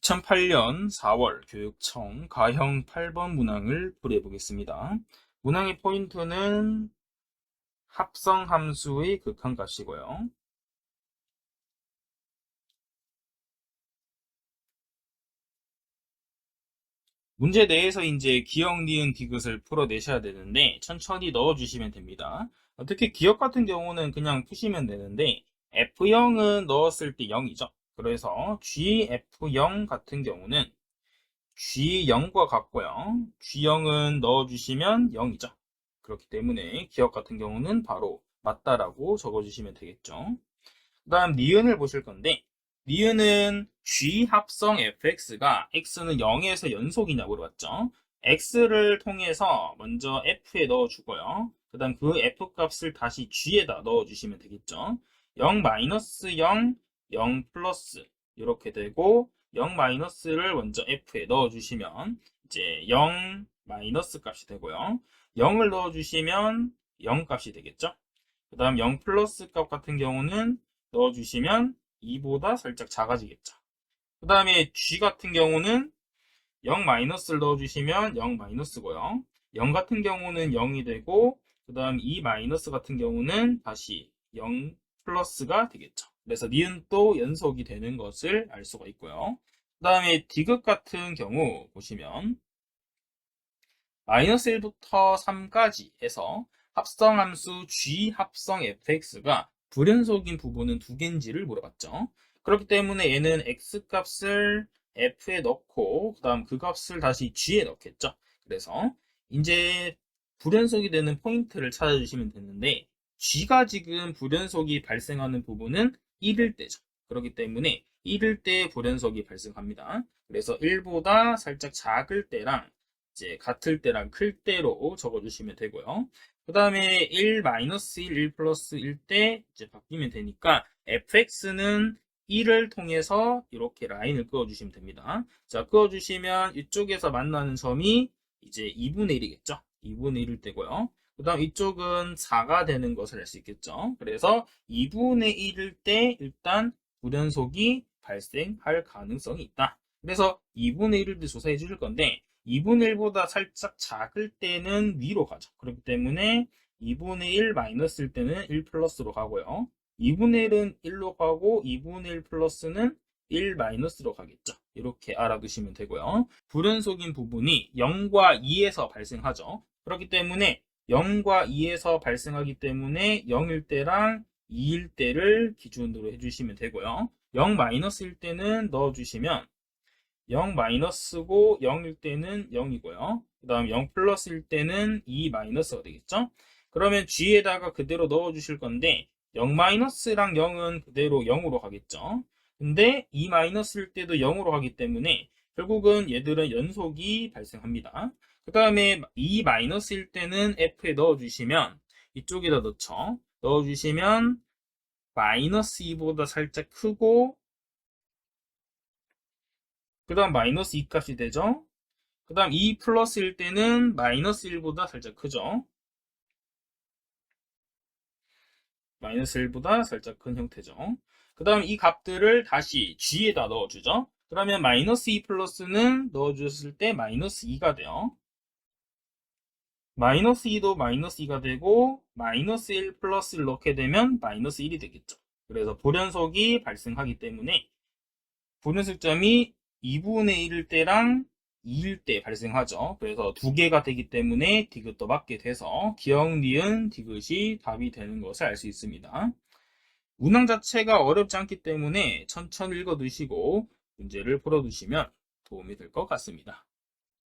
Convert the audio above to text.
2008년 4월 교육청 가형 8번 문항을 풀이해 보겠습니다. 문항의 포인트는 합성함수의 극한값이고요. 문제 내에서 이제 기억, 니은, 디귿을 풀어내셔야 되는데 천천히 넣어주시면 됩니다. 특히 기억 같은 경우는 그냥 푸시면 되는데 F0은 넣었을 때 0이죠. 그래서 GF0 같은 경우는 G0과 같고요. G0은 넣어주시면 0이죠. 그렇기 때문에 기억 같은 경우는 바로 맞다라고 적어주시면 되겠죠. 그 다음 니은을 보실 건데 니은은 G 합성 fx가 x는 0에서 연속이냐 물어봤죠. x를 통해서 먼저 f에 넣어주고요. 그 다음 그 f 값을 다시 g에다 넣어주시면 되겠죠. 0 마이너스 0, 0 플러스 이렇게 되고 0 마이너스를 먼저 f에 넣어주시면 이제 0 마이너스 값이 되고요. 0을 넣어주시면 0 값이 되겠죠. 그 다음 0 플러스 값 같은 경우는 넣어주시면 2보다 살짝 작아지겠죠. 그 다음에 G 같은 경우는 0 마이너스를 넣어주시면 0 마이너스고요. 0 같은 경우는 0이 되고 그 다음 2 마이너스 같은 경우는 다시 0 플러스가 되겠죠. 그래서 니은도 연속이 되는 것을 알 수가 있고요. 그 다음에 디귿 같은 경우 보시면 마이너스 1부터 3까지 해서 합성함수 G 합성 fx가 불연속인 부분은 두 개인지를 물어봤죠. 그렇기 때문에 얘는 x 값을 f에 넣고 그 다음 그 값을 다시 g에 넣겠죠. 그래서 이제 불연속이 되는 포인트를 찾아주시면 되는데 g가 지금 불연속이 발생하는 부분은 1일 때죠. 그렇기 때문에 1일 때 불연속이 발생합니다. 그래서 1보다 살짝 작을 때랑 이제 같을 때랑 클 때로 적어주시면 되고요. 그 다음에 1, 1 플러스 1 때 이제 바뀌면 되니까 fx는 1을 통해서 이렇게 라인을 그어주시면 됩니다. 자, 그어주시면 이쪽에서 만나는 점이 이제 2분의 1이겠죠. 2분의 1일 때고요. 그 다음 이쪽은 4가 되는 것을 알 수 있겠죠. 그래서 2분의 1일 때 일단 불연속이 발생할 가능성이 있다. 그래서 2분의 1을 조사해 주실 건데 2분의 1보다 살짝 작을 때는 위로 가죠. 그렇기 때문에 2분의 1 마이너스일 때는 1 플러스로 가고요. 2분의 1은 1로 가고 2분의 1 플러스는 1 마이너스로 가겠죠. 이렇게 알아두시면 되고요. 불연속인 부분이 0과 2에서 발생하죠. 그렇기 때문에 0과 2에서 발생하기 때문에 0일 때랑 2일 때를 기준으로 해주시면 되고요. 0 마이너스일 때는 넣어주시면 0 마이너스고 0일 때는 0이고요. 그 다음 0 플러스일 때는 2 마이너스가 되겠죠. 그러면 G에다가 그대로 넣어 주실 건데 0 마이너스랑 0은 그대로 0으로 가겠죠. 근데 2 마이너스일 때도 0으로 가기 때문에 결국은 얘들은 연속이 발생합니다. 그 다음에 2 마이너스일 때는 F에 넣어 주시면 이쪽에다 넣죠. 넣어 주시면 마이너스 2보다 살짝 크고 그 다음 마이너스 2 값이 되죠. 그 다음 2 플러스일 때는 마이너스 1보다 살짝 크죠. 마이너스 1보다 살짝 큰 형태죠. 그 다음 이 값들을 다시 G에다 넣어주죠. 그러면 마이너스 2 플러스는 넣어주셨을 때 마이너스 2가 돼요. 마이너스 2도 마이너스 2가 되고 마이너스 1 플러스를 넣게 되면 마이너스 1이 되겠죠. 그래서 불연속이 발생하기 때문에 불연속점이 2분의 1일 때랑 2일 때 발생하죠. 그래서 두 개가 되기 때문에 디귿도 맞게 돼서 기억, 니은, 디귿이 답이 되는 것을 알 수 있습니다. 문항 자체가 어렵지 않기 때문에 천천히 읽어 두시고 문제를 풀어 두시면 도움이 될 것 같습니다.